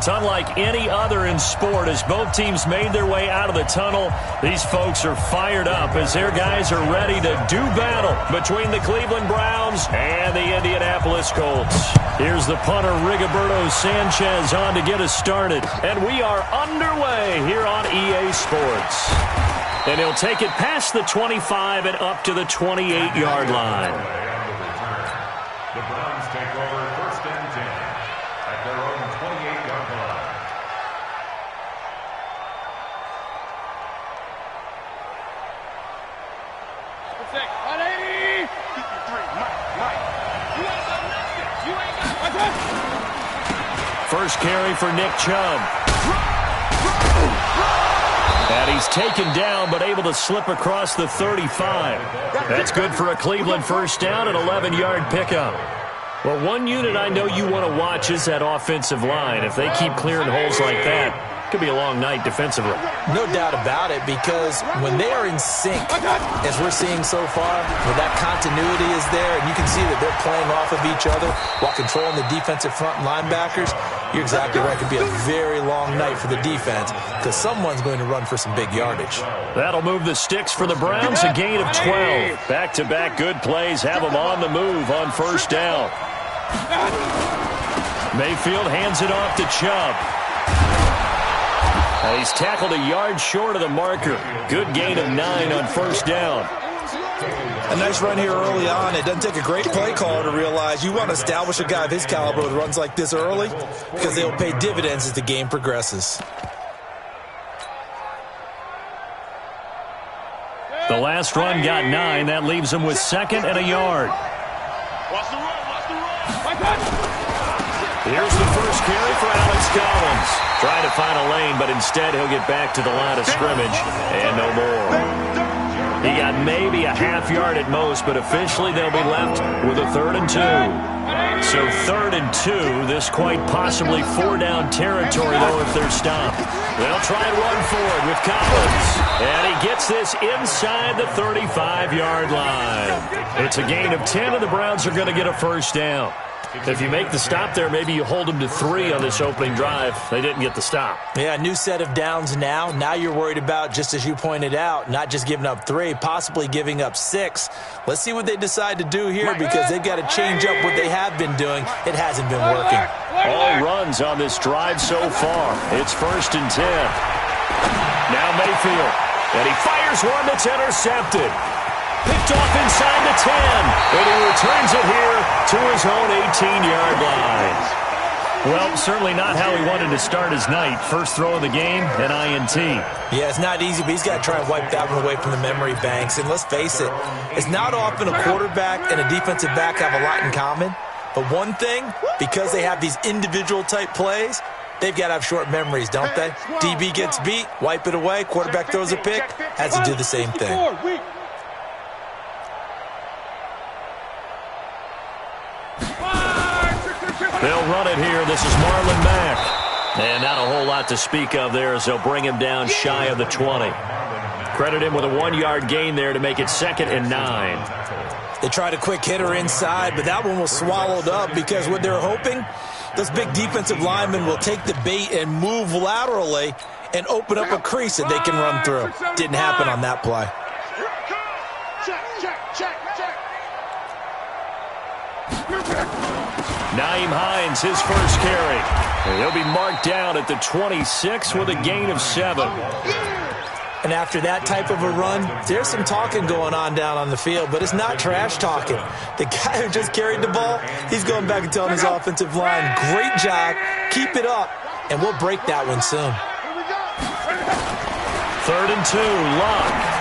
It's unlike any other in sport. As both teams made their way out of the tunnel, these folks are fired up as their guys are ready to do battle between the Cleveland Browns and the Indianapolis Colts. Here's the punter, Rigoberto Sanchez, on to get us started. And we are underway here on EA Sports. And he'll take it past the 25 and up to the 28-yard line. The Browns take over first and 10 at their own 28-yard line. Protect. 180. Mike. You ain't got nothing. You ain't got nothing. First carry for Nick Chubb. And he's taken down but able to slip across the 35. That's good for a Cleveland first down, an 11-yard pickup. Well, one unit I know you want to watch is that offensive line. If they keep clearing holes like that, it could be a long night defensively. No doubt about it, because when they are in sync, as we're seeing so far, where that continuity is there, and you can see that they're playing off of each other while controlling the defensive front linebackers, you're exactly right. It could be a very long night for the defense because someone's going to run for some big yardage. That'll move the sticks for the Browns, a gain of 12. Back-to-back good plays have them on the move on first down. Mayfield hands it off to Chubb. He's tackled a yard short of the marker. Good gain of 9 on first down. A nice run here early on. It doesn't take a great play caller to realize you want to establish a guy of his caliber with runs like this early because they'll pay dividends as the game progresses. The last run got 9. That leaves him with second and a yard. Watch the run. Here's the first carry for Alex Collins. Trying to find a lane, but instead he'll get back to the line of scrimmage and no more. He got maybe a half yard at most, but officially they'll be left with a 3rd and 2. So 3rd and 2, this quite possibly 4-down territory, though, if they're stopped. They'll try and run forward with Collins. And he gets this inside the 35-yard line. It's a gain of 10, and the Browns are going to get a first down. If you make the stop there, maybe you hold them to 3 on this opening drive. They didn't get the stop. Yeah, new set of downs now. Now you're worried about, just as you pointed out, not just giving up 3, possibly giving up 6. Let's see what they decide to do here because they've got to change up what they have been doing. It hasn't been working. All runs on this drive so far. It's 1st and 10. Now Mayfield. And he fires one that's intercepted. Picked off inside the 10, and he returns it here to his own 18-yard line. Well, certainly not how he wanted to start his night. First throw of the game, an INT. Yeah, it's not easy, but he's got to try and wipe that one away from the memory banks. And let's face it, it's not often a quarterback and a defensive back have a lot in common. But one thing, because they have these individual-type plays, they've got to have short memories, don't they? DB gets beat, wipe it away, quarterback throws a pick, has to do the same thing. They'll run it here. This is Marlon Mack. And not a whole lot to speak of there as they'll bring him down shy of the 20. Credit him with a 1-yard gain there to make it 2nd and 9. They tried a quick hitter inside, but that one was swallowed up because what they're hoping, those big defensive linemen will take the bait and move laterally and open up a crease that they can run through. Didn't happen on that play. Nyheim Hines, his first carry. And he'll be marked down at the 26 with a gain of 7. And after that type of a run, there's some talking going on down on the field, but it's not trash talking. The guy who just carried the ball, he's going back and telling his offensive line, great job, keep it up, and we'll break that one soon. 3rd and 2, Luck.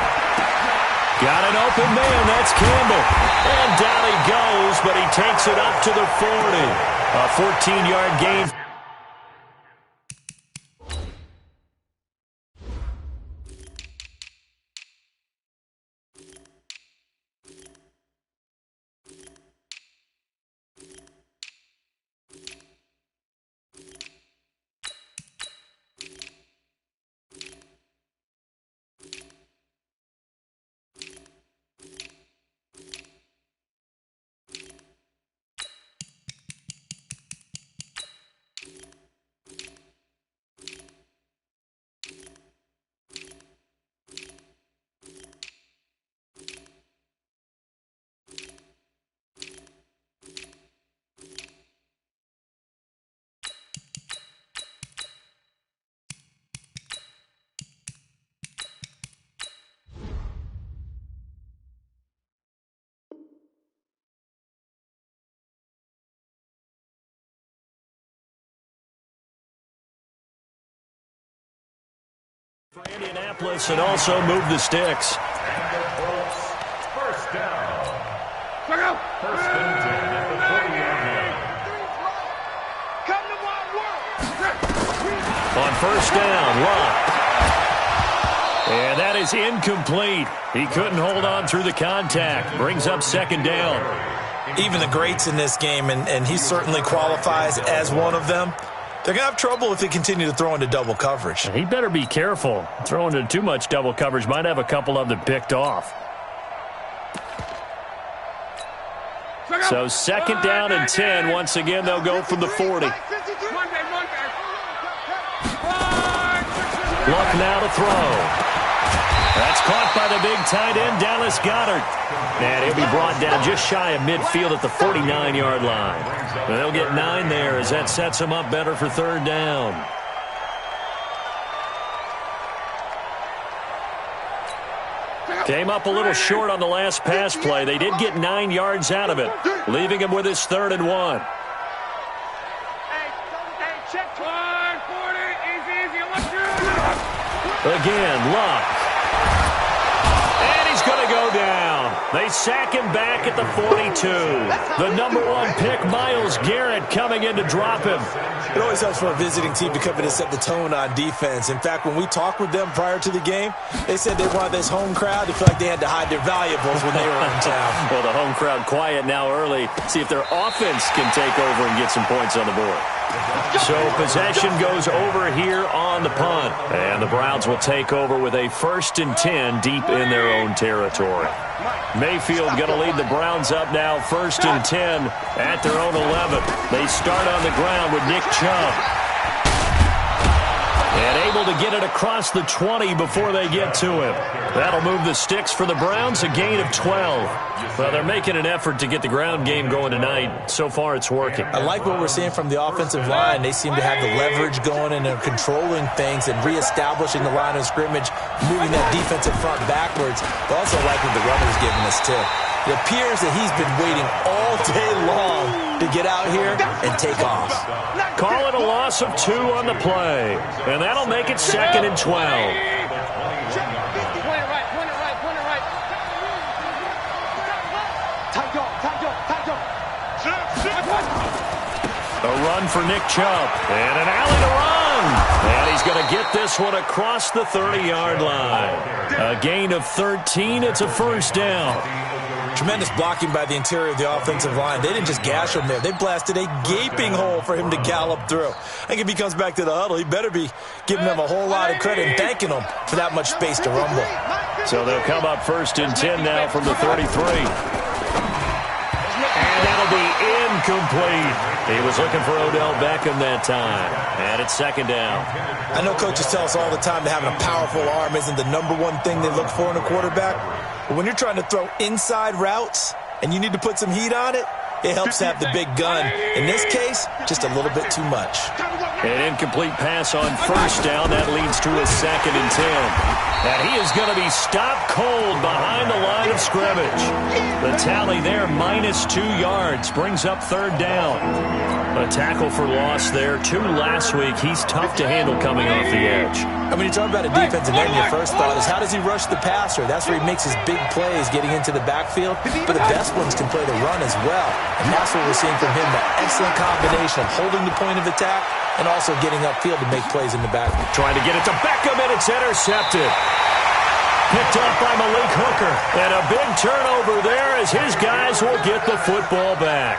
Got an open man, that's Campbell. And down he goes, but he takes it up to the 40. A 14-yard gain. For Indianapolis, and also move the sticks. And the Colts, first down. Check out. First and 10 at the 40-yard line. Come to my world. On first down, Locke. And that is incomplete. He couldn't hold on through the contact. Brings up second down. Even the greats in this game, and he certainly qualifies as one of them, they're going to have trouble if they continue to throw into double coverage. He better be careful. Throwing into too much double coverage might have a couple of them picked off. So second down and 10. Once again, they'll go from the 40. Luck now to throw. That's caught by the big tight end, Dallas Goedert. And he'll be brought down just shy of midfield at the 49-yard line. They'll get 9 there as that sets them up better for third down. Came up a little short on the last pass play. They did get 9 yards out of it, leaving him with his 3rd and 1. Again, Luck. And he's going to go down. They sack him back at the 42. The number 1 pick, Myles Garrett, coming in to drop him. It always helps for a visiting team to come in and set the tone on defense. In fact, when we talked with them prior to the game, they said they wanted this home crowd to feel like they had to hide their valuables when they were in town. Well, the home crowd quiet now early. See if their offense can take over and get some points on the board. So possession goes over here on the punt. And the Browns will take over with a 1st and 10 deep in their own territory. Mayfield going to lead the Browns up now, 1st and 10 at their own 11. They start on the ground with Nick Chubb. And able to get it across the 20 before they get to him. That'll move the sticks for the Browns, a gain of 12. Well, they're making an effort to get the ground game going tonight. So far, it's working. I like what we're seeing from the offensive line. They seem to have the leverage going, and they're controlling things and reestablishing the line of scrimmage, moving that defensive front backwards. But also like what the runner's giving us, too. It appears that he's been waiting all day long to get out here and take off. Call it a loss of 2 on the play. And that'll make it 2nd and 12. A run for Nick Chubb. And an alley to run. And he's going to get this one across the 30-yard line. A gain of 13. It's a 1st down. Tremendous blocking by the interior of the offensive line. They didn't just gash him there. They blasted a gaping hole for him to gallop through. I think if he comes back to the huddle, he better be giving them a whole lot of credit and thanking them for that much space to rumble. So they'll come up 1st and 10 now from the 33. And that'll be incomplete. He was looking for Odell Beckham that time. And it's 2nd down. I know coaches tell us all the time that having a powerful arm isn't the number 1 thing they look for in a quarterback. But when you're trying to throw inside routes and you need to put some heat on it, it helps have the big gun. In this case, just a little bit too much. An incomplete pass on 1st down. That leads to a 2nd and 10. And he is going to be stopped cold behind the line of scrimmage. The tally there, minus 2 yards, brings up 3rd down. A tackle for loss there. 2 last week. He's tough to handle coming off the edge. I mean, you talk about a defensive end, your first thought is how does he rush the passer? That's where he makes his big plays getting into the backfield. But the best ones can play the run as well. And that's what we're seeing from him, that excellent combination of holding the point of attack and also getting upfield to make plays in the backfield. Trying to get it to Beckham, and it's intercepted. Picked up by Malik Hooker. And a big turnover there as his guys will get the football back.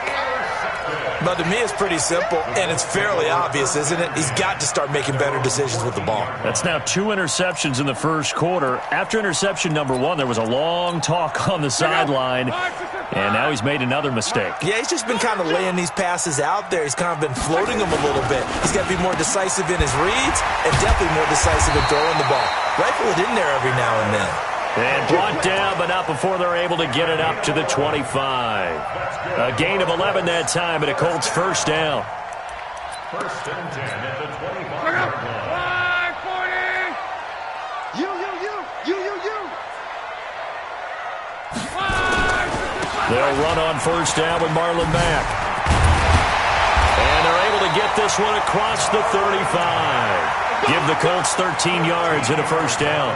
But to me, it's pretty simple, and it's fairly obvious, isn't it? He's got to start making better decisions with the ball. That's now 2 interceptions in the first quarter. After interception number 1, there was a long talk on the sideline, and now he's made another mistake. Yeah, he's just been kind of laying these passes out there. He's kind of been floating them a little bit. He's got to be more decisive in his reads and definitely more decisive in throwing the ball. Rifle it in there every now and then. And brought down, but not before they're able to get it up to the 25. A gain of 11 that time, and a Colts 1st down. 1st and 10 at the 25-yard line. 40. They'll run on 1st down with Marlon Mack. And they're able to get this one across the 35. give the Colts 13 yards and a first down.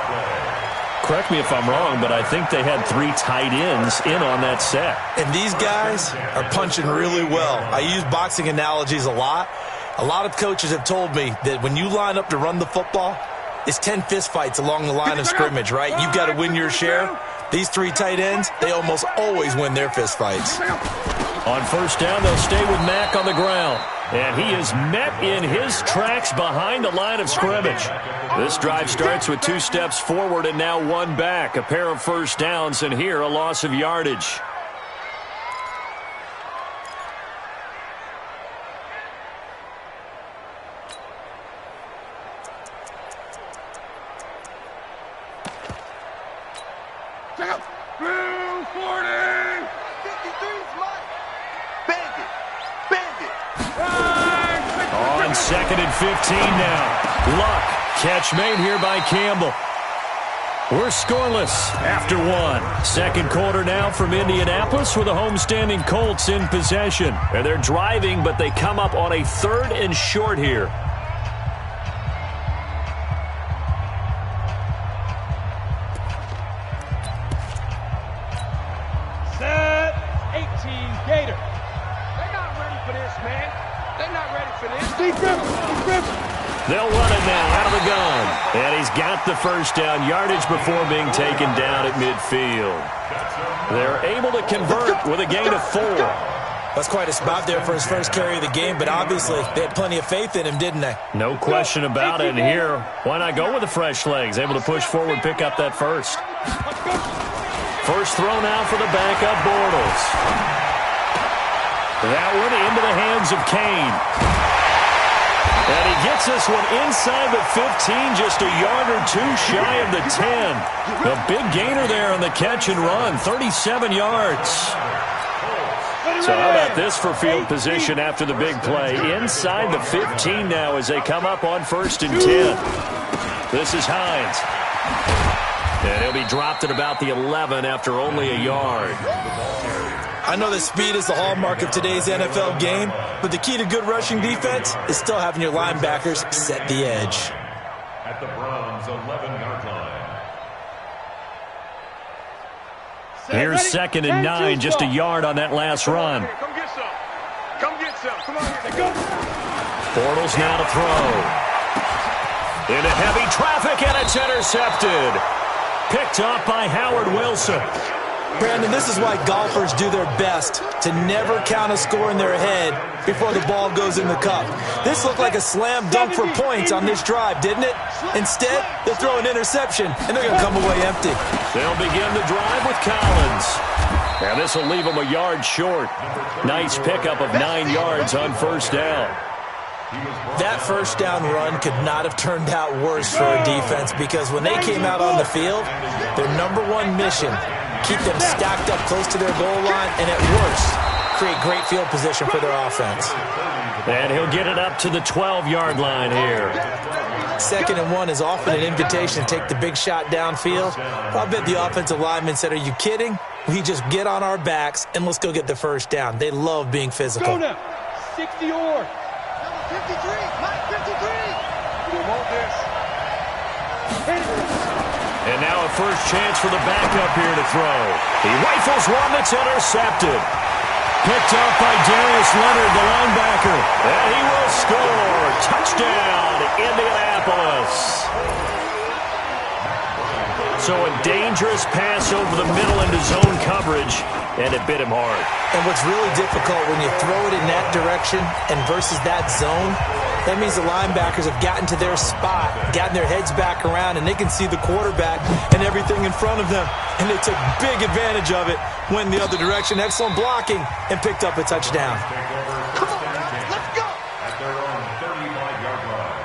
Correct me if I'm wrong, but I think they had 3 tight ends in on that set. And these guys are punching really well. I use boxing analogies a lot. A lot of coaches have told me that when you line up to run the football, it's 10 fistfights along the line of scrimmage, right? You've got to win your share. These 3 tight ends, they almost always win their fistfights. On first down, they'll stay with Mack on the ground. And he is met in his tracks behind the line of scrimmage. This drive starts with 2 steps forward and now 1 back. A pair of first downs, and here a loss of yardage. Check out. Blue 40. 53's mine. Bandit. Bandit. On 2nd and 15 now. Luck. Catch made here by Campbell. We're scoreless after 1. Second quarter now from Indianapolis with the homestanding Colts in possession. And they're driving, but they come up on a 3rd and short here. Set. 18 Gator. They're not ready for this, man. They're not ready for this. Deep rip. They'll run it now out of the gun. And he's got the first down yardage before being taken down at midfield. They're able to convert with a gain of 4. That's quite a spot there for his first carry of the game, but obviously they had plenty of faith in him, didn't they? No question about it. And here, why not go with the fresh legs? Able to push forward, pick up that first. First throw now for the backup Bortles. That one into the hands of Kane. And he gets this one inside the 15, just a yard or 2 shy of the 10. The big gainer there on the catch and run, 37 yards. So how about this for field position after the big play? Inside the 15 now as they come up on 1st and 10. This is Hines. And he'll be dropped at about the 11 after only a yard. I know that speed is the hallmark of today's NFL game, but the key to good rushing defense is still having your linebackers set the edge. At the Browns' 11-yard line. Here's 2nd and 9, just a yard on that last run. Come get some. Come get some. Come on here. Go. Bortles now to throw. Into heavy traffic, and it's intercepted. Picked off by Howard Wilson. Brandon, this is why golfers do their best to never count a score in their head before the ball goes in the cup. This looked like a slam dunk for points on this drive, didn't it? Instead, they'll throw an interception, and they're going to come away empty. They'll begin the drive with Collins. And this will leave them a yard short. Nice pickup of 9 yards on first down. That first down run could not have turned out worse for a defense because when they came out on the field, their #1 mission, keep them stacked up close to their goal line, and at worst, create great field position for their offense. And he'll get it up to the 12-yard line here. 2nd and 1 is often an invitation to take the big shot downfield. I bet the offensive lineman said, are you kidding? We just get on our backs and let's go get the first down. They love being physical. Go now. 60 or. 53. Mike 53. You want this. And now a first chance for the backup here to throw. He rifles one that's intercepted. Picked up by Darius Leonard, the linebacker. And he will score. Touchdown, Indianapolis. So a dangerous pass over the middle into zone coverage, and it bit him hard. And what's really difficult when you throw it in that direction and versus that zone, that means the linebackers have gotten to their spot, gotten their heads back around, and they can see the quarterback and everything in front of them. And they took big advantage of it, went the other direction, excellent blocking, and picked up a touchdown. Come on, let's go. At their own 35-yard line.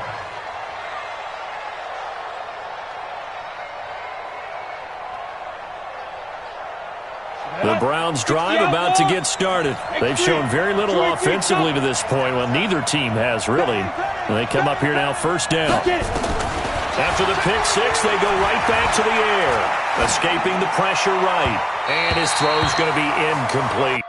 The Browns drive about to get started. They've shown very little offensively to this point. Well, neither team has really. They come up here now, first down. After the pick six, they go right back to the air, escaping the pressure right. And his throw's going to be incomplete.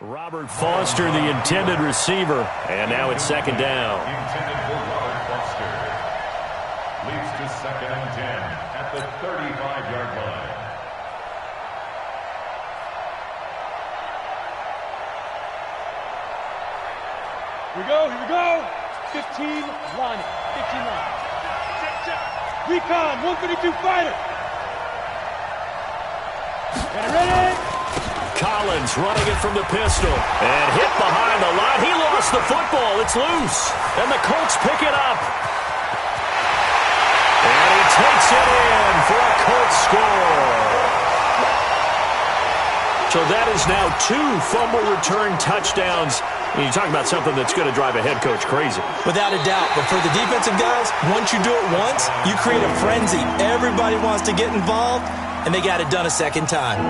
Robert Foster, the intended receiver, and now it's second down. Intended for Robert Foster. Leads to 2nd and 10 at the 35-yard line. Here we go. 15 line. 15 line. Recon, 132 fighter. Ready. Collins running it from the pistol and hit behind the line. He lost the football. It's loose. And the Colts pick it up. And he takes it in for a Colts score. So that is now 2 fumble return touchdowns. You talk about something that's going to drive a head coach crazy. Without a doubt. But for the defensive guys, once you do it once, you create a frenzy. Everybody wants to get involved, and they got it done a second time.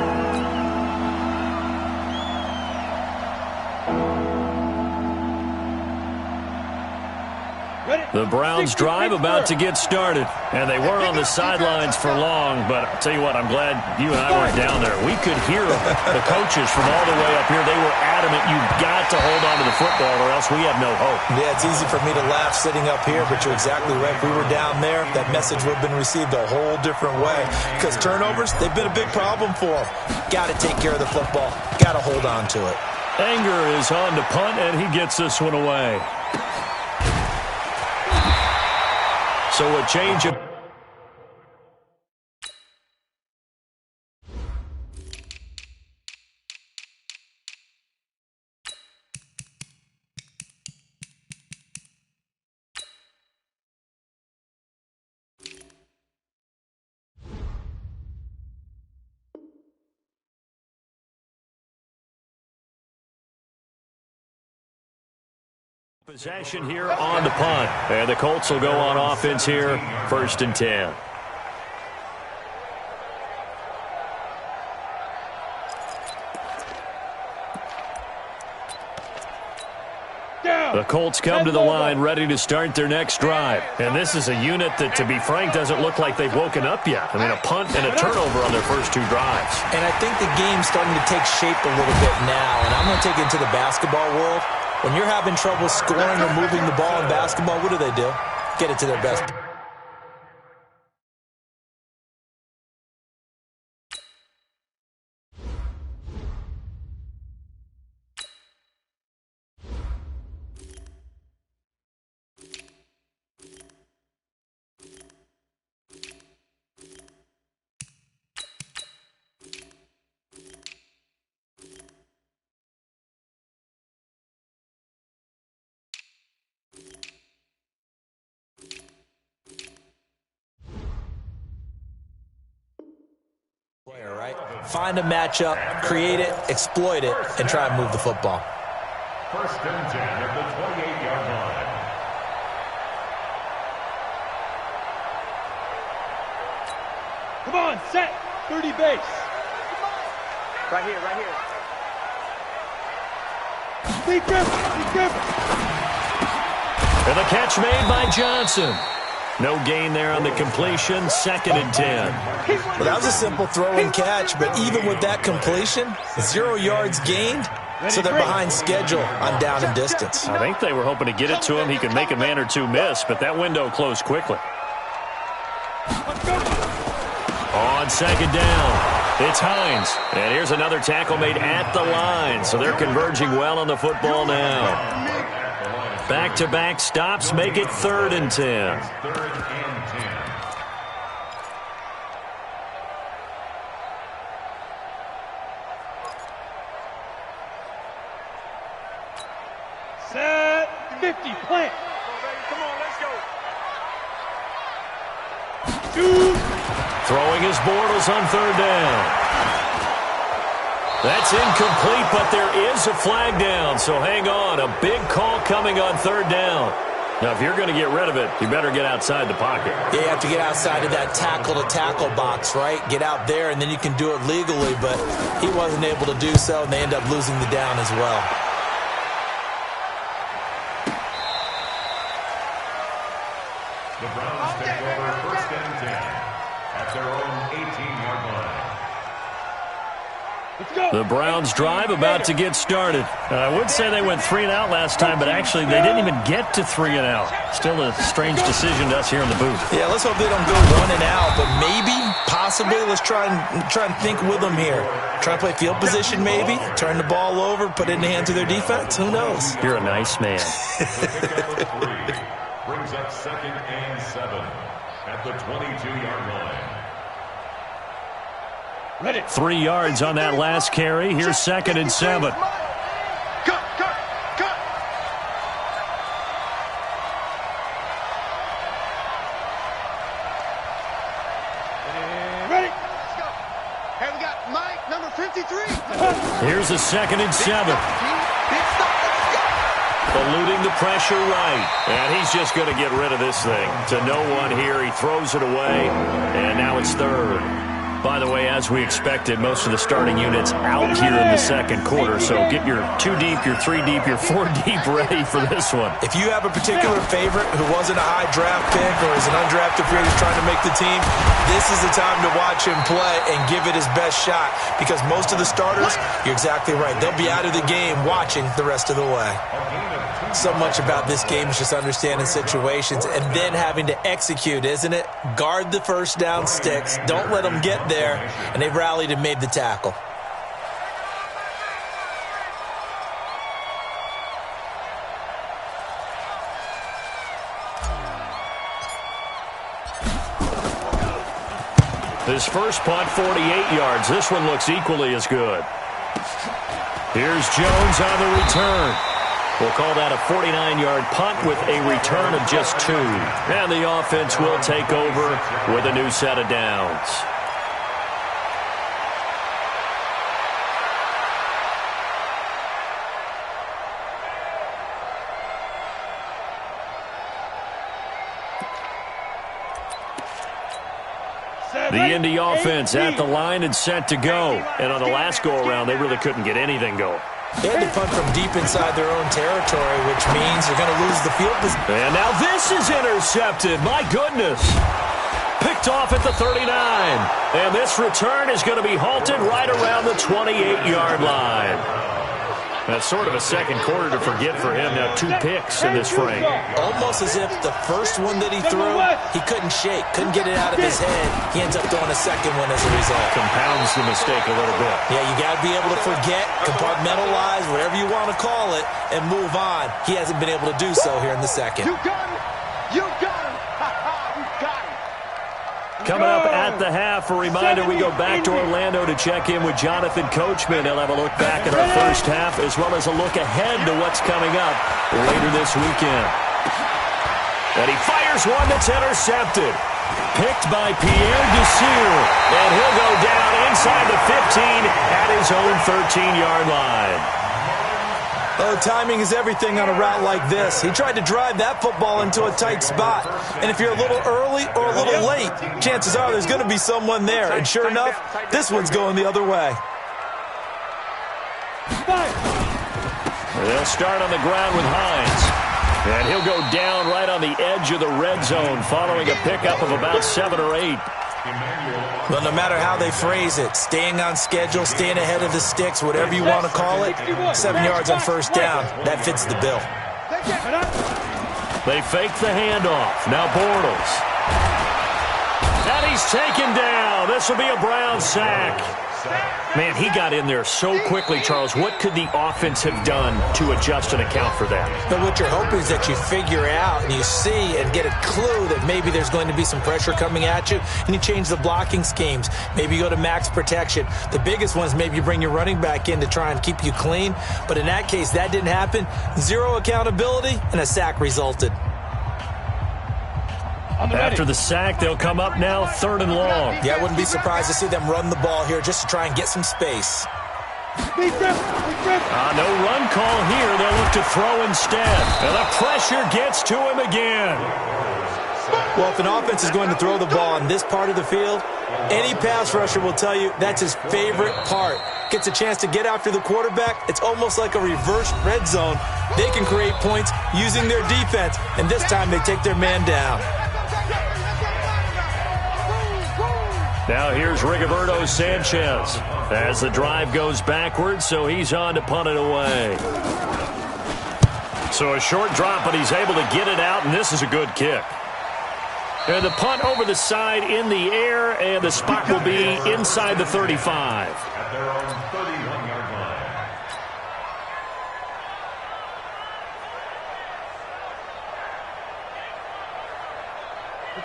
The Browns drive about to get started, and they weren't on the sidelines for long, but I'll tell you what, I'm glad you and I weren't down there. We could hear the coaches from all the way up here. They were adamant, you've got to hold on to the football or else we have no hope. Yeah, it's easy for me to laugh sitting up here, but you're exactly right. If we were down there, that message would have been received a whole different way, because turnovers, they've been a big problem for them. Got to take care of the football. Got to hold on to it. Anger is on to punt, and he gets this one away. So a change of... Possession here on the punt. And the Colts will go on offense here, 1st and 10. The Colts come to the line ready to start their next drive. And this is a unit that, to be frank, doesn't look like they've woken up yet. I mean, a punt and a turnover on their first 2 drives. And I think the game's starting to take shape a little bit now. And I'm going to take it into the basketball world. When you're having trouble scoring or moving the ball in basketball, what do? Get it to their best. Right? Find a matchup, create it, exploit it, and try and move the football. 1st and 10 at the 28-yard line. Come on, set. 30 base. Right here. Deep grip. And the catch made by Johnson. No gain there on the completion, 2nd and 10. Well, that was a simple throw and catch, but even with that completion, 0 yards gained, so they're behind schedule on down and distance. I think they were hoping to get it to him. He could make a man or 2 miss, but that window closed quickly. On 2nd down, it's Hines. And here's another tackle made at the line, so they're converging well on the football now. Back-to-back stops make it 3rd and 10. 3rd and 10. Set. 50. Plant. Come on, let's go. Shoot. Throwing his Bortles on 3rd down. That's incomplete, but there is a flag down, so hang on. A big call coming on 3rd down. Now, if you're going to get rid of it, you better get outside the pocket. Yeah, you have to get outside of that tackle-to-tackle box, right? Get out there, and then you can do it legally, but he wasn't able to do so, and they end up losing the down as well. The Browns take over 1st and 10 at their own 18-yard line. The Browns drive about to get started. I would say they went 3 and out last time, but actually they didn't even get to 3 and out. Still a strange decision to us here in the booth. Yeah, let's hope they don't go 1 and out, but maybe, possibly, let's try and think with them here. Try to play field position maybe, turn the ball over, put it in the hands of their defense. Who knows? You're a nice man. Brings up 2nd and 7 at the 22-yard line. 3 yards on that last carry. Here's 2nd and 7. Cut. Ready? Let's go. Hey, we got Mike, number 53. Here's a 2nd and 7. Eluding the pressure right. And he's just going to get rid of this thing. To no one here. He throws it away. And now it's 3rd. By the way, as we expected, most of the starting units out here in the 2nd quarter. So get your 2 deep, your 3 deep, your 4 deep ready for this one. If you have a particular favorite who wasn't a high draft pick or is an undrafted free agent trying to make the team, this is the time to watch him play and give it his best shot. Because most of the starters, you're exactly right, they'll be out of the game watching the rest of the way. So much about this game is just understanding situations and then having to execute, isn't it? Guard the first down sticks. Don't let them get there. And they've rallied and made the tackle. His first punt, 48 yards. This one looks equally as good. Here's Jones on the return. We'll call that a 49-yard punt with a return of just 2. And the offense will take over with a new set of downs. The Indy offense at the line and set to go. And on the last go-around, they really couldn't get anything going. They had to punt from deep inside their own territory, which means they're going to lose the field position. And now this is intercepted. My goodness. Picked off at the 39. And this return is going to be halted right around the 28-yard line. That's sort of a 2nd quarter to forget for him. Now 2 picks in this frame. Almost as if the first one that he threw, he couldn't shake, couldn't get it out of his head. He ends up throwing a 2nd one as a result. Compounds the mistake a little bit. Yeah, you got to be able to forget, compartmentalize, whatever you want to call it, and move on. He hasn't been able to do so here in the 2nd. You got him. You got him. You got him. Coming up at the half, a reminder, we go back to Orlando to check in with Jonathan Coachman. He'll have a look back at our first half as well as a look ahead to what's coming up later this weekend. And he fires one that's intercepted. Picked by Pierre Desir. And he'll go down inside the 15 at his own 13-yard line. Oh, timing is everything on a route like this. He tried to drive that football into a tight spot. And if you're a little early or a little late, chances are there's going to be someone there. And sure enough, this one's going the other way. They'll start on the ground with Hines. And he'll go down right on the edge of the red zone following a pickup of about 7 or 8. Well, no matter how they phrase it, staying on schedule, staying ahead of the sticks, whatever you want to call it, 7 yards on first down, that fits the bill. They fake the handoff. Now Bortles. And he's taken down. This will be a Brown sack. Man, he got in there so quickly, Charles. What could the offense have done to adjust and account for that? But what you're hoping is that you figure out and you see and get a clue that maybe there's going to be some pressure coming at you, and you change the blocking schemes. Maybe you go to max protection. The biggest one is maybe you bring your running back in to try and keep you clean. But in that case, that didn't happen. 0 accountability, and a sack resulted. After the sack, they'll come up now 3rd and long. Yeah, I wouldn't be surprised to see them run the ball here just to try and get some space. No run call here. They'll look to throw instead. And the pressure gets to him again. Well, if an offense is going to throw the ball on this part of the field, any pass rusher will tell you that's his favorite part. Gets a chance to get after the quarterback. It's almost like a reverse red zone. They can create points using their defense, and this time they take their man down. Now here's Rigoberto Sanchez as the drive goes backwards, so he's on to punt it away. So a short drop, but he's able to get it out, and this is a good kick. And the punt over the side in the air, and the spot will be inside the 35. At their own 31-yard line.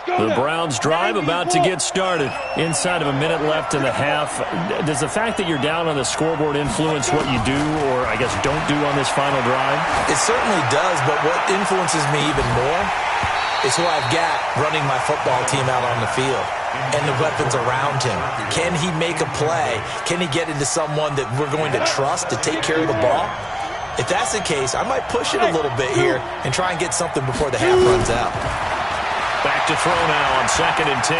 The Browns drive about to get started. Inside of a minute left in the half. Does the fact that you're down on the scoreboard influence what you do, or I guess don't do on this final drive? It certainly does, but what influences me even more is who I've got running my football team out on the field and the weapons around him. Can he make a play? Can he get into someone that we're going to trust to take care of the ball? If that's the case, I might push it a little bit here and try and get something before the half runs out. Back to throw now on 2nd and 10.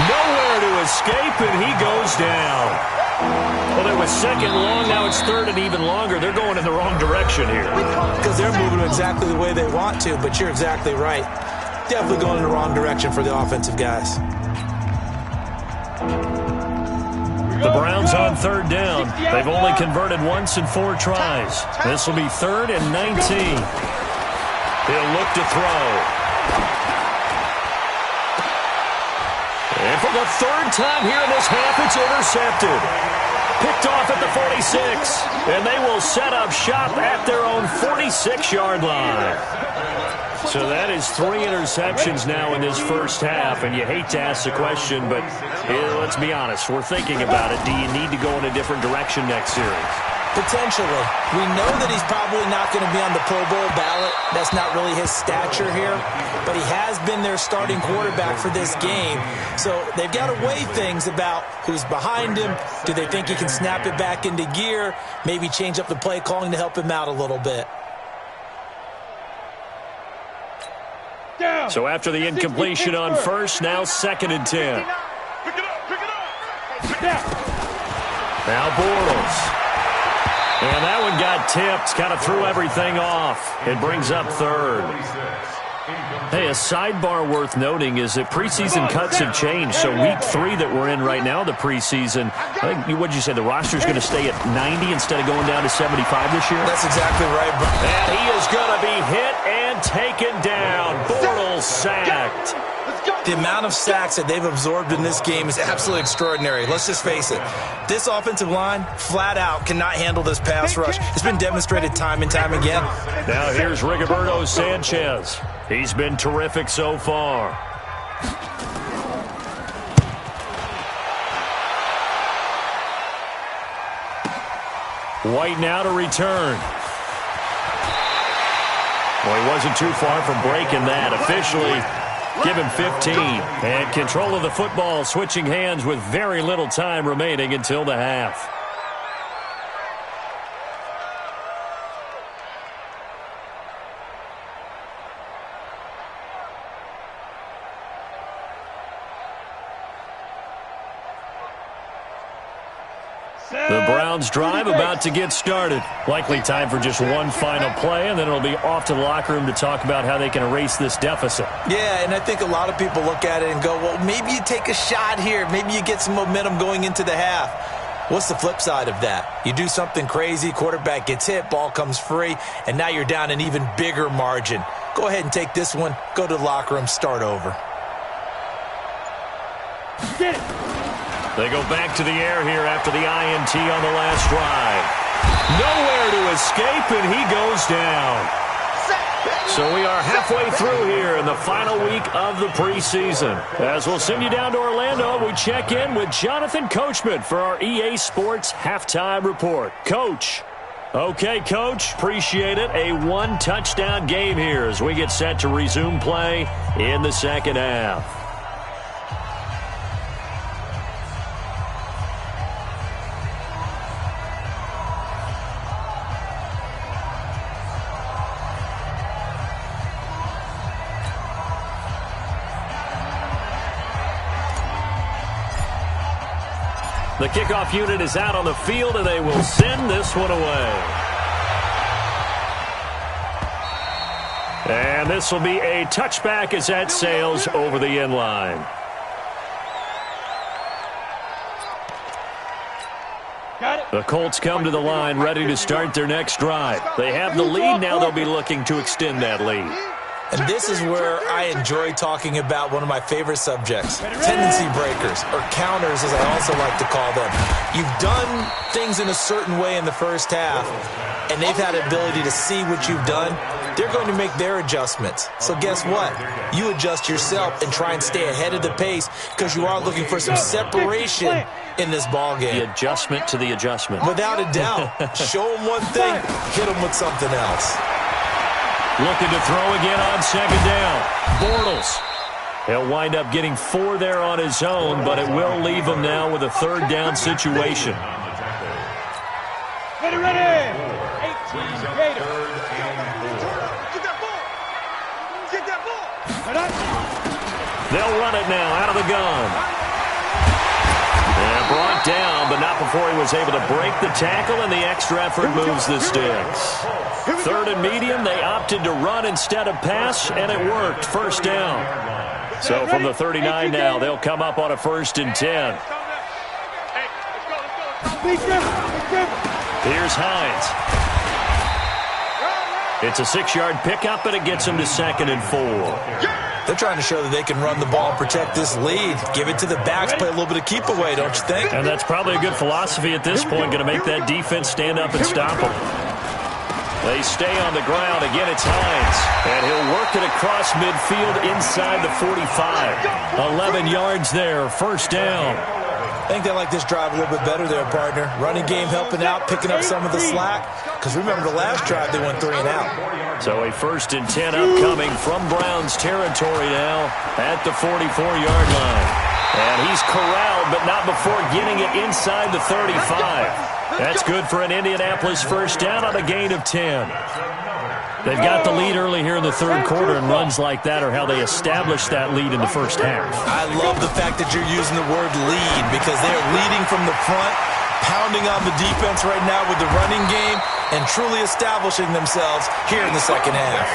Nowhere to escape, and he goes down. Well, it was second long. Now it's third and even longer. They're going in the wrong direction here. Because they're moving exactly the way they want to, but you're exactly right. Definitely going in the wrong direction for the offensive guys. The Browns on 3rd down. They've only converted once in 4 tries. This will be 3rd and 19. He'll look to throw. And for the 3rd time here in this half, it's intercepted. Picked off at the 46. And they will set up shop at their own 46-yard line. So that is 3 interceptions now in this first half. And you hate to ask the question, but let's be honest. We're thinking about it. Do you need to go in a different direction next series? Potentially. We know that he's probably not going to be on the Pro Bowl ballot. That's not really his stature here. But he has been their starting quarterback for this game. So they've got to weigh things about who's behind him. Do they think he can snap it back into gear? Maybe change up the play calling to help him out a little bit. So after the incompletion on first, now 2nd and 10. Now Bortles. And that one got tipped, kind of threw everything off. It brings up 3rd. Hey, a sidebar worth noting is that preseason cuts have changed. So week 3 that we're in right now, the preseason, I think, what'd you say, the roster's going to stay at 90 instead of going down to 75 this year? That's exactly right. And he is going to be hit and taken down. Bortles sacked. The amount of sacks that they've absorbed in this game is absolutely extraordinary. Let's just face it. This offensive line, flat out, cannot handle this pass rush. It's been demonstrated time and time again. Now here's Rigoberto Sanchez. He's been terrific so far. White now to return. Well, he wasn't too far from breaking that. Officially, give him 15. And control of the football, switching hands with very little time remaining until the half. The Browns drive about to get started. Likely time for just one final play, and then it'll be off to the locker room to talk about how they can erase this deficit. Yeah, and I think a lot of people look at it and go, well, maybe you take a shot here. Maybe you get some momentum going into the half. What's the flip side of that? You do something crazy, quarterback gets hit, ball comes free, and now you're down an even bigger margin. Go ahead and take this one, go to the locker room, start over. Get it. They go back to the air here after the INT on the last drive. Nowhere to escape, and he goes down. So we are halfway through here in the final week of the preseason. As we'll send you down to Orlando, we check in with Jonathan Coachman for our EA Sports Halftime Report. Coach. Okay, Coach, appreciate it. A one-touchdown game here as we get set to resume play in the second half. The kickoff unit is out on the field, and they will send this one away. And this will be a touchback as that sails over the end line. The Colts come to the line ready to start their next drive. They have the lead. Now they'll be looking to extend that lead. And this is where I enjoy talking about one of my favorite subjects, tendency breakers, or counters as I also like to call them. You've done things in a certain way in the first half, and they've had the ability to see what you've done. They're going to make their adjustments. So guess what? You adjust yourself and try and stay ahead of the pace because you are looking for some separation in this ballgame. The adjustment to the adjustment. Without a doubt. Show them one thing, hit them with something else. Looking to throw again on second down. Bortles. He'll wind up getting 4 there on his own, but it will leave him now with a third down situation. Ready. 18 Gator. Get that ball. They'll run it now out of the gun. And brought down, but not before he was able to break the tackle, and the extra effort moves the sticks. Third and medium, they opted to run instead of pass, and it worked. First down. So from the 39 now, they'll come up on a 1st and 10. Here's Hines. It's a 6-yard pickup, and it gets him to 2nd and 4. They're trying to show that they can run the ball and protect this lead. Give it to the backs, play a little bit of keep away, don't you think? And that's probably a good philosophy at this point, going to make that defense stand up and stop them. They stay on the ground. Again, it's Hines. And he'll work it across midfield inside the 45. 11 yards there, first down. I think they like this drive a little bit better there, partner. Running game helping out, picking up some of the slack. Because remember, the last drive they went 3 and out. So a 1st and 10 upcoming from Browns territory now at the 44-yard line. And he's corralled, but not before getting it inside the 35. That's good for an Indianapolis first down on a gain of 10. They've got the lead early here in the third quarter, and runs like that are how they establish that lead in the first half. I love the fact that you're using the word lead because they're leading from the front, pounding on the defense right now with the running game, and truly establishing themselves here in the second half.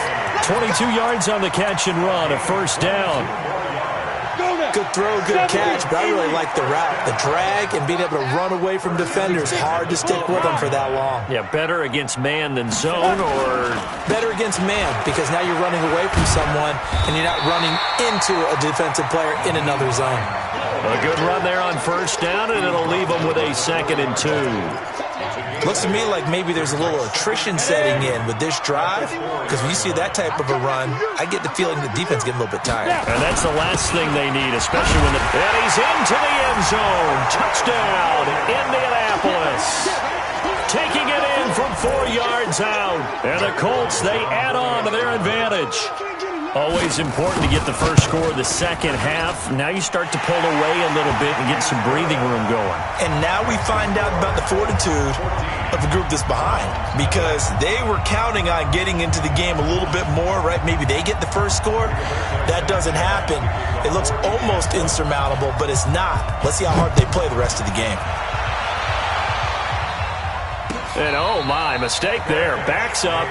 22 yards on the catch and run, a first down. Good throw, good catch, but I really like the route. The drag and being able to run away from defenders. Hard to stick with them for that long. Yeah, better against man than zone, or better against man because now you're running away from someone and you're not running into a defensive player in another zone. A good run there on first down, and it'll leave them with a 2nd and 2. Looks to me like maybe there's a little attrition setting in with this drive because when you see that type of a run, I get the feeling the defense getting a little bit tired. And that's the last thing they need, especially when and he's into the end zone. Touchdown, Indianapolis. Taking it in from 4 yards out. And the Colts, they add on to their advantage. Always important to get the first score of the second half. Now you start to pull away a little bit and get some breathing room going. And now we find out about the fortitude of the group that's behind because they were counting on getting into the game a little bit more, right? Maybe they get the first score. That doesn't happen. It looks almost insurmountable, but it's not. Let's see how hard they play the rest of the game. And oh my, mistake there. Backs up.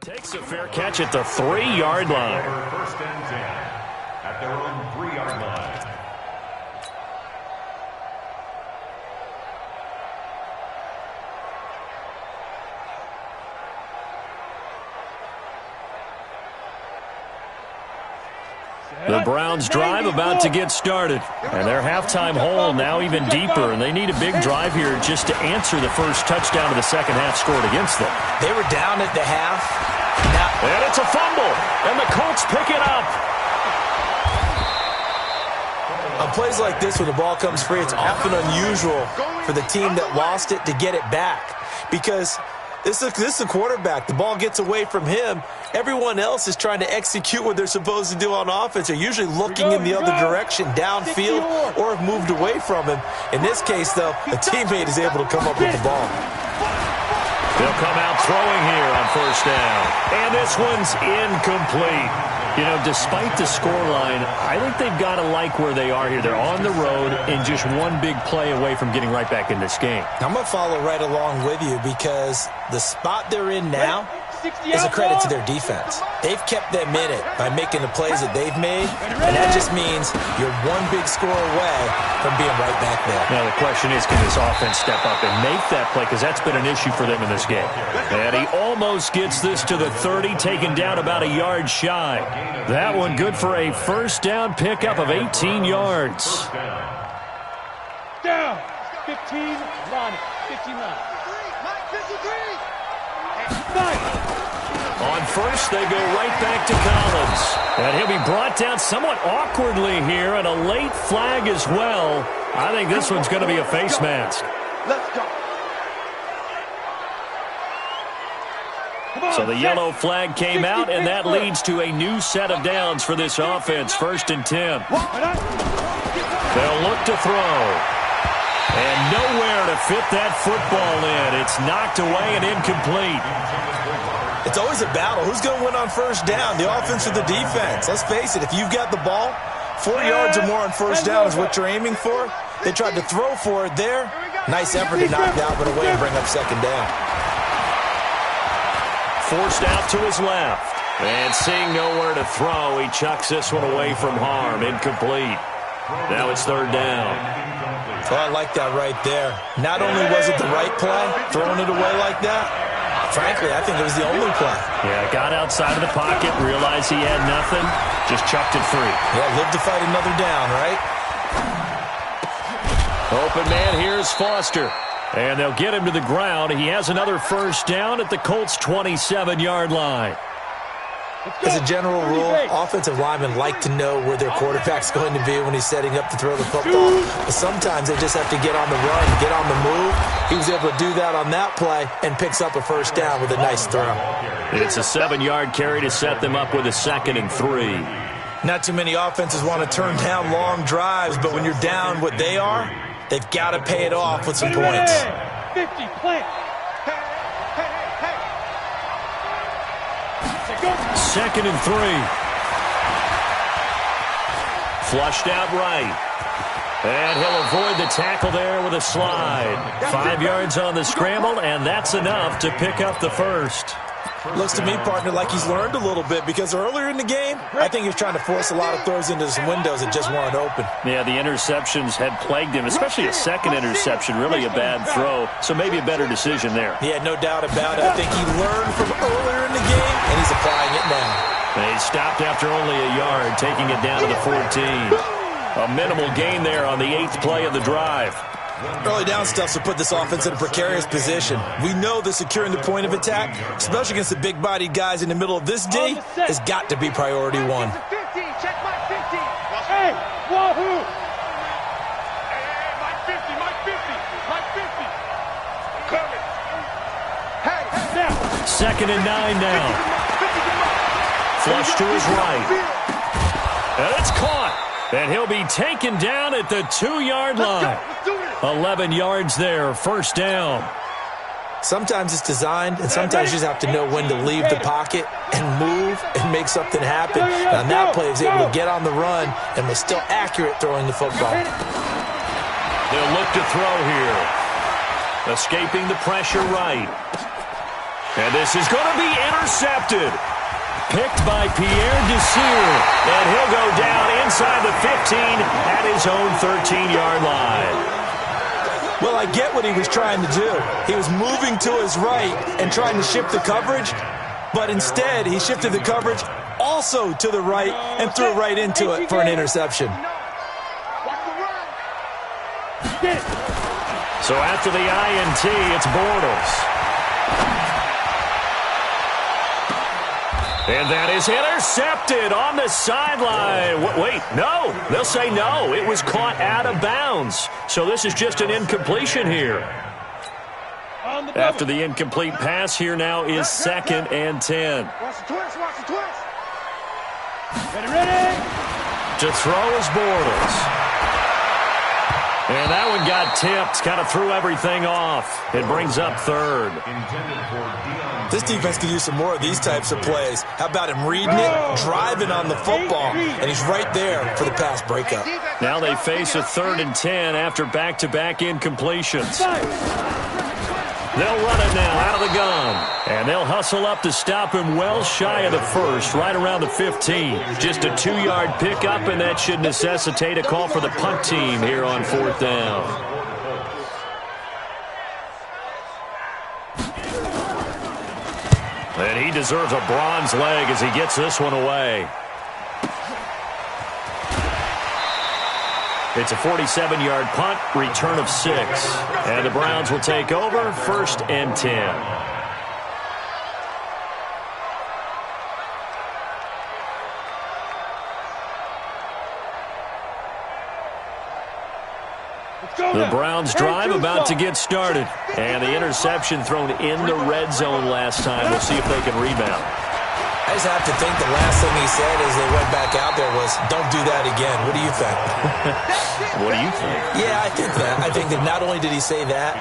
Takes a fair catch at the 3-yard line. First and 10 at their own 3-yard line. The Browns drive about to get started. And their halftime hole now even deeper. And they need a big drive here just to answer the first touchdown of the second half scored against them. They were down at the half. And it's a fumble. And the Colts pick it up. On plays like this, when the ball comes free, it's often unusual for the team that lost it to get it back. Because this is a quarterback. The ball gets away from him. Everyone else is trying to execute what they're supposed to do on offense. They're usually looking in the other direction, downfield, or have moved away from him. In this case, though, a teammate is able to come up with the ball. They'll come out throwing here on first down. And this one's incomplete. You know, despite the scoreline, I think they've got to like where they are here. They're on the road and just one big play away from getting right back in this game. I'm going to follow right along with you because the spot they're in now is a credit to their defense. They've kept them in it by making the plays that they've made, and that just means you're one big score away from being right back there. Now the question is, can this offense step up and make that play? Because that's been an issue for them in this game. And he almost gets this to the 30, taken down about a yard shy. That one good for a first down pickup of 18 yards. Down. 15, line it. 59. 9. On first, they go right back to Collins. And he'll be brought down somewhat awkwardly here, and a late flag as well. I think this one's going to be a face mask. Let's go. So the yellow flag came out, and that leads to a new set of downs for this offense. 1st and 10. They'll look to throw. And nowhere to fit that football in. It's knocked away and incomplete. It's always a battle. Who's going to win on first down, the offense or the defense? Let's face it, if you've got the ball, 4 yards or more on first down is what you're aiming for. They tried to throw for it there. Nice effort to knock it out, but away and bring up second down. Forced out to his left. And seeing nowhere to throw, he chucks this one away from harm. Incomplete. Now it's 3rd down. Oh, I like that right there. Not only was it the right play, throwing it away like that, frankly, I think it was the only play. Yeah, got outside of the pocket, realized he had nothing, just chucked it free. Yeah, live to fight another down, right? Open man, here's Foster. And they'll get him to the ground. He has another first down at the Colts' 27-yard line. As a general rule, offensive linemen like to know where their quarterback's going to be when he's setting up to throw the football. But sometimes they just have to get on the run, get on the move. He was able to do that on that play and picks up a first down with a nice throw. It's a 7-yard carry to set them up with a 2nd and 3. Not too many offenses want to turn down long drives, but when you're down what they are, they've got to pay it off with some points. 50, plant. 2nd and 3. Flushed out right. And he'll avoid the tackle there with a slide. 5 yards on the scramble, and that's enough to pick up the first. Looks to me, partner, like he's learned a little bit because earlier in the game, I think he was trying to force a lot of throws into some windows that just weren't open. Yeah, the interceptions had plagued him, especially a second interception, really a bad throw. So maybe a better decision there. Yeah, no doubt about it. I think he learned from earlier in the game, and he's applying it now. They stopped after only a yard, taking it down to the 14. A minimal gain there on the 8th play of the drive. Early down stuff will put this offense in a precarious position. We know that securing the point of attack, especially against the big-bodied guys in the middle of this D, has got to be priority 1. Check my 50. Hey, wahoo! Hey, my 50, my 50, my 50. Coming. Hey, now. 2nd and 9 now. Flush to his right. And it's caught. And he'll be taken down at the 2-yard line. 11 yards there, first down. Sometimes it's designed, and sometimes you just have to know when to leave the pocket and move and make something happen. And on that play, he was able to get on the run and was still accurate throwing the football. They'll look to throw here. Escaping the pressure right. And this is going to be intercepted. Picked by Pierre Desir. And he'll go down inside the 15 at his own 13-yard line. Well, I get what he was trying to do. He was moving to his right and trying to shift the coverage, but instead he shifted the coverage also to the right and threw right into it for an interception. So after the INT, it's Bortles. And that is intercepted on the sideline. Wait, no. They'll say no. It was caught out of bounds. So this is just an incompletion here. After the incomplete pass, here now is 2nd and 10. Watch the twist, watch the twist. Ready. To throw is Bortles. And that one got tipped, kind of threw everything off. It brings up 3rd. This defense could use some more of these types of plays. How about him reading it, driving on the football, and he's right there for the pass breakup. Now they face a 3rd and 10 after back-to-back incompletions. They'll run it now out of the gun. And they'll hustle up to stop him well shy of the 1st, right around the 15. Just a 2-yard pickup, and that should necessitate a call for the punt team here on 4th down. And he deserves a bronze leg as he gets this one away. It's a 47-yard punt, return of 6. And the Browns will take over, 1st and 10. The Browns drive about to get started. And the interception thrown in the red zone last time. We'll see if they can rebound. I just have to think the last thing he said as they went back out there was, don't do that again. What do you think? What do you think? Yeah, I think that. I think that not only did he say that,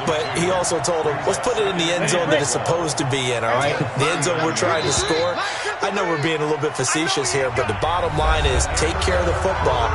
but he also told him, let's put it in the end zone that it's supposed to be in, all right? The end zone we're trying to score. I know we're being a little bit facetious here, but the bottom line is take care of the football.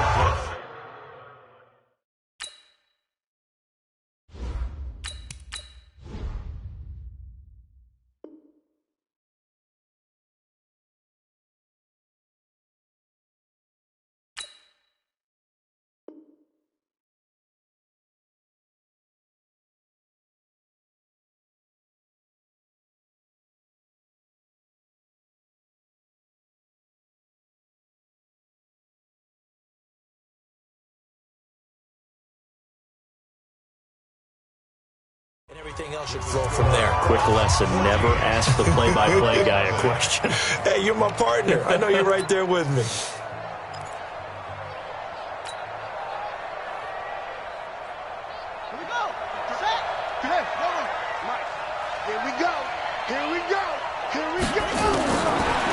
And everything else should flow from there. Quick lesson, never ask the play-by-play guy a question. Hey, you're my partner. I know you're right there with me. Here we go. Set. Good. Mike. Here we go. Here we go. Here we go.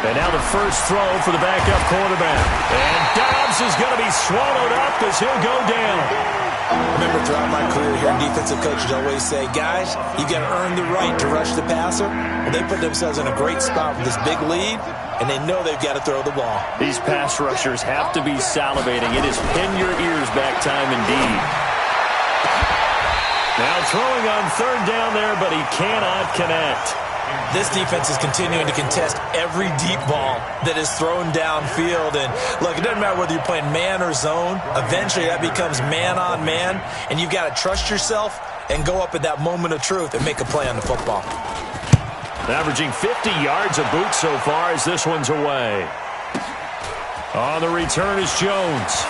And now the first throw for the backup quarterback. And Dobbs is going to be swallowed up as he'll go down. I remember throughout my career hearing defensive coaches always say, guys, you got to earn the right to rush the passer. Well, they put themselves in a great spot with this big lead, and they know they've got to throw the ball. These pass rushers have to be salivating. It is pin your ears back time indeed. Now throwing on 3rd down there, but he cannot connect. This defense is continuing to contest every deep ball that is thrown downfield. And, look, it doesn't matter whether you're playing man or zone. Eventually, that becomes man-on-man, and you've got to trust yourself and go up at that moment of truth and make a play on the football. Averaging 50 yards a boot so far as this one's away. On the return is Jones.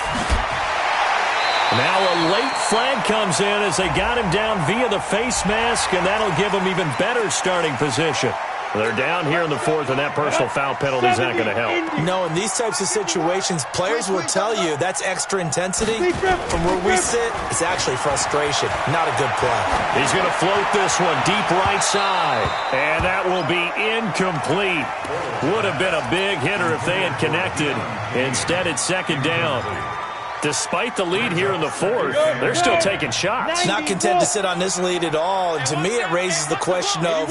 Now a late flag comes in as they got him down via the face mask, and that'll give him even better starting position. They're down here in the 4th, and that personal foul penalty is not going to help. No, in these types of situations, players will tell you that's extra intensity. From where we sit, it's actually frustration, not a good play. He's going to float this one deep right side, and that will be incomplete. Would have been a big hitter if they had connected. Instead, it's 2nd down. Despite the lead here in the 4th, they're still taking shots. Not content to sit on this lead at all. And to me, it raises the question of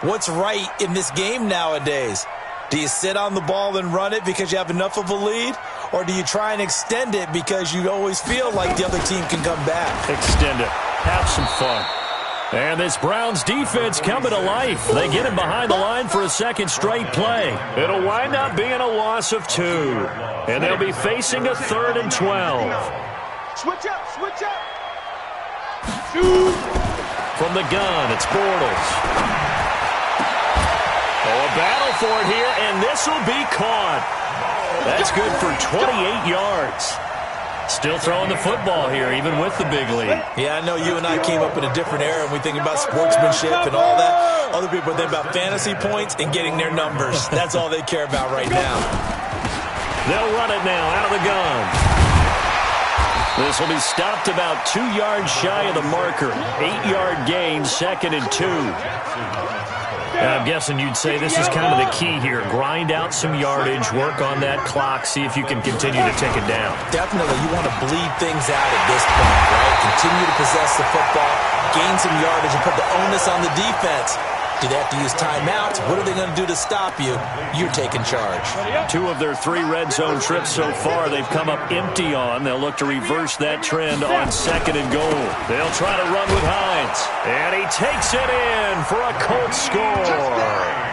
what's right in this game nowadays. Do you sit on the ball and run it because you have enough of a lead? Or do you try and extend it because you always feel like the other team can come back? Extend it. Have some fun. And this Browns defense coming to life. They get him behind the line for a 2nd straight play. It'll wind up being a loss of 2. And they'll be facing a 3rd and 12. Switch up, switch up. From the gun, it's Bortles. Oh, a battle for it here, and this will be caught. That's good for 28 yards. Still throwing the football here, even with the big lead. Yeah, I know you and I came up in a different era, and we think about sportsmanship and all that. Other people think about fantasy points and getting their numbers. That's all they care about right now. They'll run it now out of the gun. This will be stopped about 2 yards shy of the marker. 8-yard gain, 2nd and 2. I'm guessing you'd say this is kind of the key here. Grind out some yardage, work on that clock, see if you can continue to take it down. Definitely, you want to bleed things out at this point, right? Continue to possess the football, gain some yardage, and put the onus on the defense. Do they have to use timeouts? What are they going to do to stop you? You're taking charge. 2 of their 3 red zone trips so far they've come up empty on. They'll look to reverse that trend on 2nd and goal. They'll try to run with Hines. And he takes it in for a Colts score.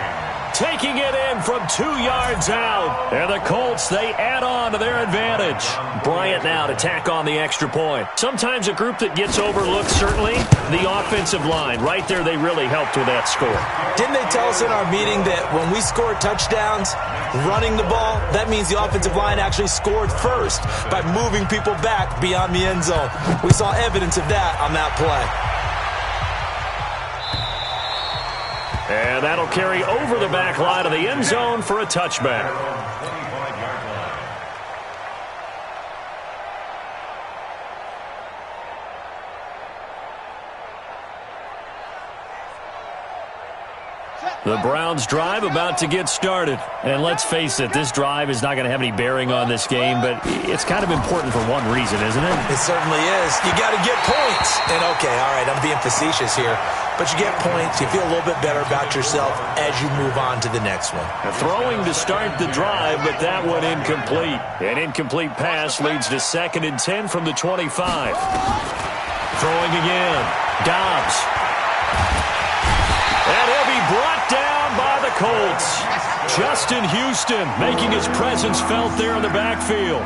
Taking it in from 2 yards out. And the Colts, they add on to their advantage. Bryant now to tack on the extra point. Sometimes a group that gets overlooked, certainly, the offensive line. Right there, they really helped with that score. Didn't they tell us in our meeting that when we score touchdowns, running the ball, that means the offensive line actually scored first by moving people back beyond the end zone? We saw evidence of that on that play. And that'll carry over the back line of the end zone for a touchback. The Browns drive about to get started. And let's face it, this drive is not going to have any bearing on this game, but it's kind of important for one reason, isn't it? It certainly is. You got to get points. And okay, all right, I'm being facetious here. But you get points, you feel a little bit better about yourself as you move on to the next one. Throwing to start the drive, but that one incomplete. An incomplete pass leads to 2nd and 10 from the 25. Throwing again. Dobbs. And he'll be brought down by the Colts. Justin Houston making his presence felt there in the backfield.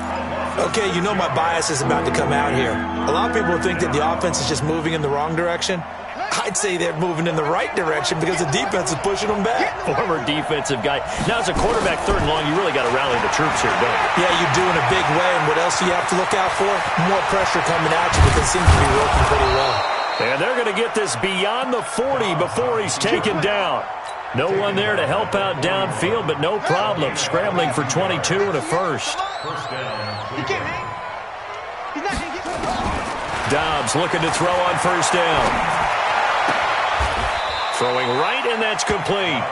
Okay, you know my bias is about to come out here. A lot of people think that the offense is just moving in the wrong direction. I'd say they're moving in the right direction because the defense is pushing them back. Former defensive guy. Now, as a quarterback, 3rd and long, you really got to rally the troops here, don't you? Yeah, you do in a big way. And what else do you have to look out for? More pressure coming at you, but it seems to be working pretty well. And they're going to get this beyond the 40 before he's taken down. No one there to help out downfield, but no problem. Scrambling for 22 and a first. Dobbs looking to throw on 1st down. Throwing right, and that's complete.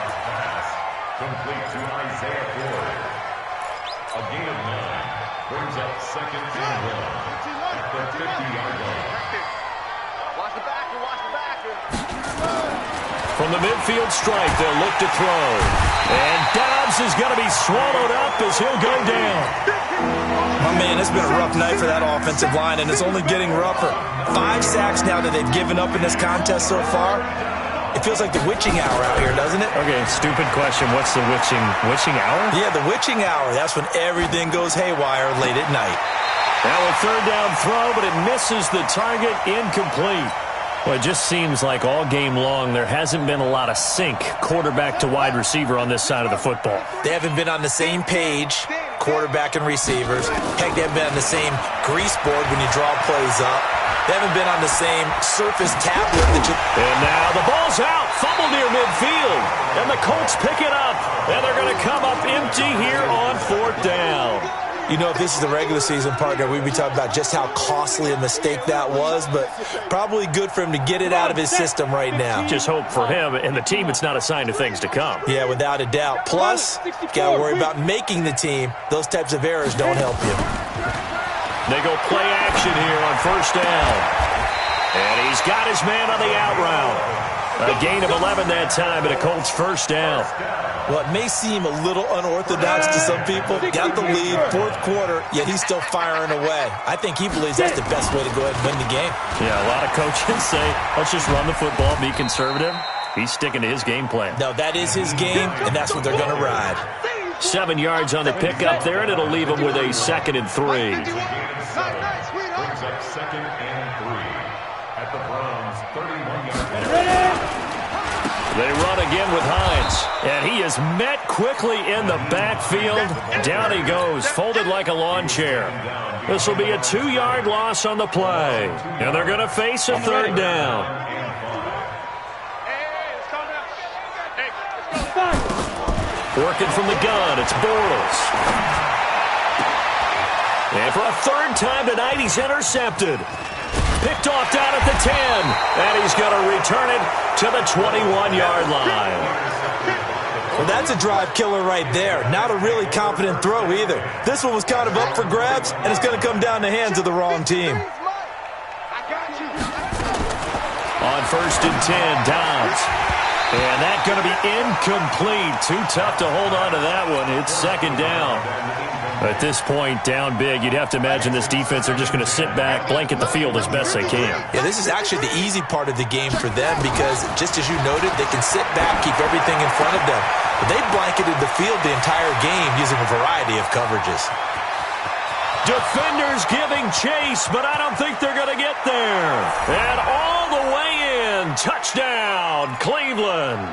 Complete to Isaiah Ford. A gain of 9 brings up 2nd and 1 at the 50-yard line. Watch the backer, watch the backer. From the midfield stripe, they'll look to throw. And Dobbs is going to be swallowed up as he'll go down. My man, it's been a rough night for that offensive line, and it's only getting rougher. 5 sacks now that they've given up in this contest so far. It feels like the witching hour out here, doesn't it? Okay, stupid question. What's the witching hour? Yeah, the witching hour. That's when everything goes haywire late at night. Now a 3rd down throw, but it misses the target, incomplete. Well, it just seems like all game long there hasn't been a lot of sync quarterback to wide receiver on this side of the football. They haven't been on the same page, quarterback and receivers. Heck, they haven't been on the same grease board when you draw plays up. They haven't been on the same surface tablet that you... And now the ball's out. Fumble near midfield. And the Colts pick it up. And they're going to come up empty here on 4th down. You know, if this is the regular season, partner, we'd be talking about just how costly a mistake that was, but probably good for him to get it out of his system right now. Just hope for him and the team it's not a sign of things to come. Yeah, without a doubt. Plus, got to worry about making the team. Those types of errors don't help you. They go play action here on 1st down. And he's got his man on the out route. A gain of 11 that time, and a Colts 1st down. Well, it may seem a little unorthodox to some people. Got the lead, 4th quarter, yet he's still firing away. I think he believes that's the best way to go ahead and win the game. Yeah, a lot of coaches say, let's just run the football, be conservative. He's sticking to his game plan. No, that is his game, and that's what they're going to ride. 7 yards on the pickup there, and it'll leave him with a 2nd and 3. Brings up 2nd and 3 at the Browns' 31-yard line. They run again with Hines. And he is met quickly in the backfield. Down he goes, folded like a lawn chair. This will be a 2-yard loss on the play. And they're going to face a third down. Working from the gun, it's Bortles. And for a third time tonight, he's intercepted. Picked off down at the 10. And he's going to return it to the 21-yard line. Well, that's a drive killer right there. Not a really confident throw either. This one was kind of up for grabs, and it's going to come down the hands of the wrong team. On 1st and 10, Downs. And that's going to be incomplete. Too tough to hold on to that one. It's second down. At this point, down big, you'd have to imagine this defense are just going to sit back, blanket the field as best they can. Yeah, this is actually the easy part of the game for them because, just as you noted, they can sit back, keep everything in front of them. But they blanketed the field the entire game using a variety of coverages. Defenders giving chase, but I don't think they're going to get there. And all the way in, touchdown, Cleveland.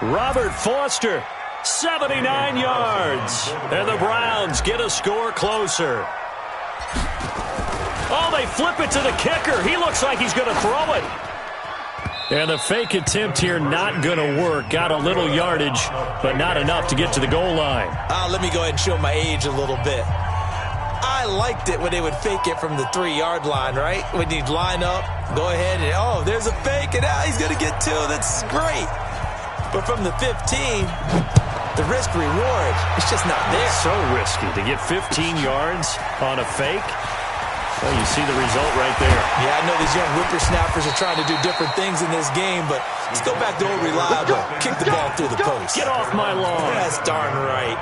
Robert Foster, 79 yards. And the Browns get a score closer. Oh, they flip it to the kicker. He looks like he's going to throw it. And the fake attempt here not going to work. Got a little yardage, but not enough to get to the goal line. Let me go ahead and show my age a little bit. I liked it when they would fake it from the 3-yard line, right? When you'd line up, go ahead and, oh, there's a fake, and now he's going to get 2. That's great. But from the 15, the risk-reward, it's just not there. So risky to get 15 yards on a fake. Well, you see the result right there. Yeah, I know these young whippersnappers are trying to do different things in this game, but let's go back to old reliable. Kick the ball through the post. Get off my lawn. That's darn right.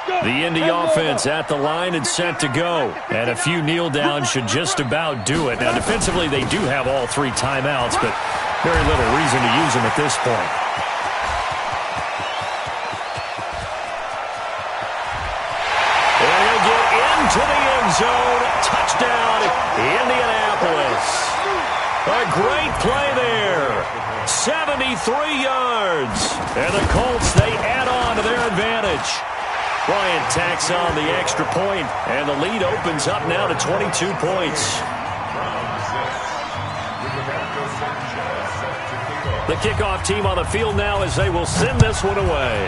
The Indy offense at the line and set to go. And a few kneel downs should just about do it. Now, defensively, they do have all 3 timeouts, but very little reason to use them at this point. And he'll get into the end zone. Touchdown, Indianapolis. A great play there. 73 yards. And the Colts, they add on to their advantage. Bryant tacks on the extra point, and the lead opens up now to 22 points. The kickoff team on the field now as they will send this one away.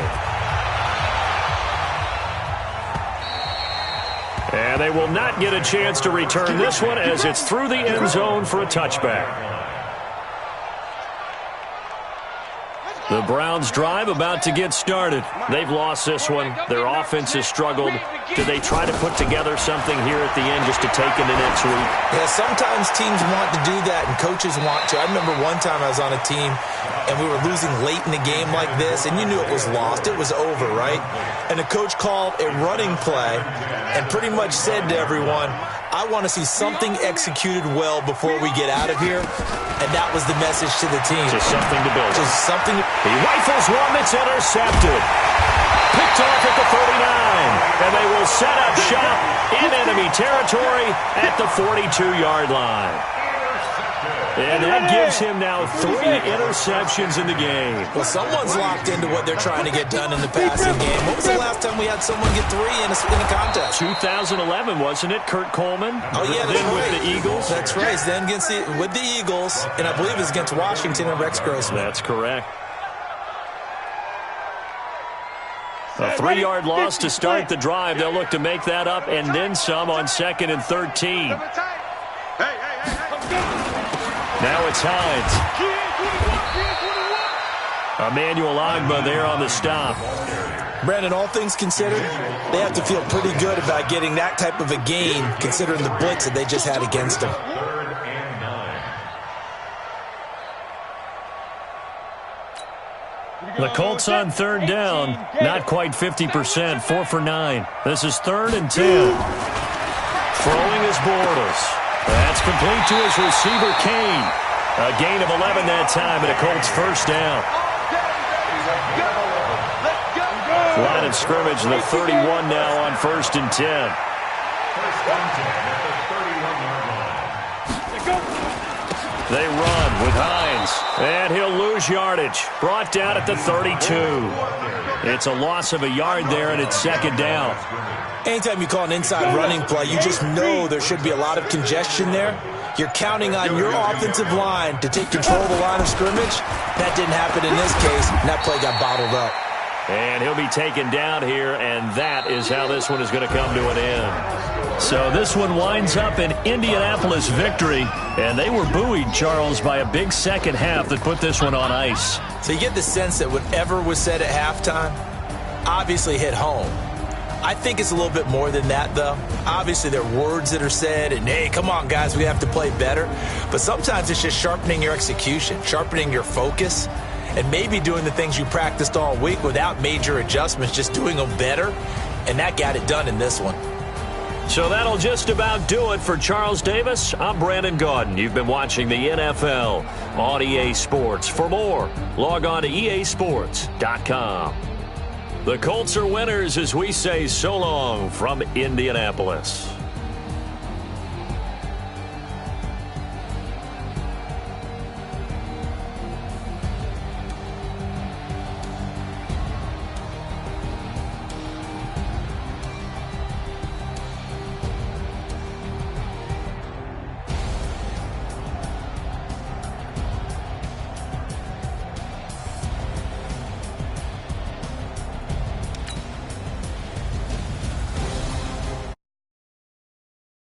And they will not get a chance to return this one as it's through the end zone for a touchback. The Browns drive about to get started. They've lost this one. Their offense has struggled. Do they try to put together something here at the end just to take into next week? Yeah, sometimes teams want to do that and coaches want to. I remember one time I was on a team and we were losing late in the game like this, and you knew it was lost. It was over, right? And the coach called a running play and pretty much said to everyone, I want to see something executed well before we get out of here. And that was the message to the team. Just something to build. Just something. He rifles one that's intercepted. Picked off at the 39. And they will set up shop in enemy territory at the 42-yard line. And that gives him now 3 interceptions in the game. Well, someone's locked into what they're trying to get done in the passing game. When was the last time we had someone get 3 in a contest? 2011, wasn't it? Kurt Coleman? Oh, yeah, that's then right. With the Eagles? That's right. Then with the Eagles, and I believe it was against Washington and Rex Grossman. That's correct. A 3-yard loss to start the drive. They'll look to make that up and then some on 2nd and 13. Now it's Hines. Emmanuel Ogbah there on the stop. Brandon, all things considered, they have to feel pretty good about getting that type of a gain considering the blitz that they just had against them. The Colts on 3rd down. Not quite 50%. 4 for 9. This is 3rd and 10. Throwing is Bortles. That's complete to his receiver, Kane. A gain of 11 that time, and a Colts first down. Line of scrimmage, the 31 now on 1st and 10. They run with Hines, and he'll lose yardage. Brought down at the 32. It's a loss of a yard there, and it's second down. Anytime you call an inside running play, you just know there should be a lot of congestion there. You're counting on your offensive line to take control of the line of scrimmage. That didn't happen in this case, and that play got bottled up. And he'll be taken down here, and that is how this one is going to come to an end. So this one winds up an Indianapolis victory, and they were buoyed, Charles, by a big second half that put this one on ice. So you get the sense that whatever was said at halftime obviously hit home. I think it's a little bit more than that, though. Obviously, there are words that are said, and, hey, come on, guys, we have to play better. But sometimes it's just sharpening your execution, sharpening your focus, and maybe doing the things you practiced all week without major adjustments, just doing them better. And that got it done in this one. So that'll just about do it for Charles Davis. I'm Brandon Gaudin. You've been watching the NFL on EA Sports. For more, log on to easports.com. The Colts are winners as we say so long from Indianapolis.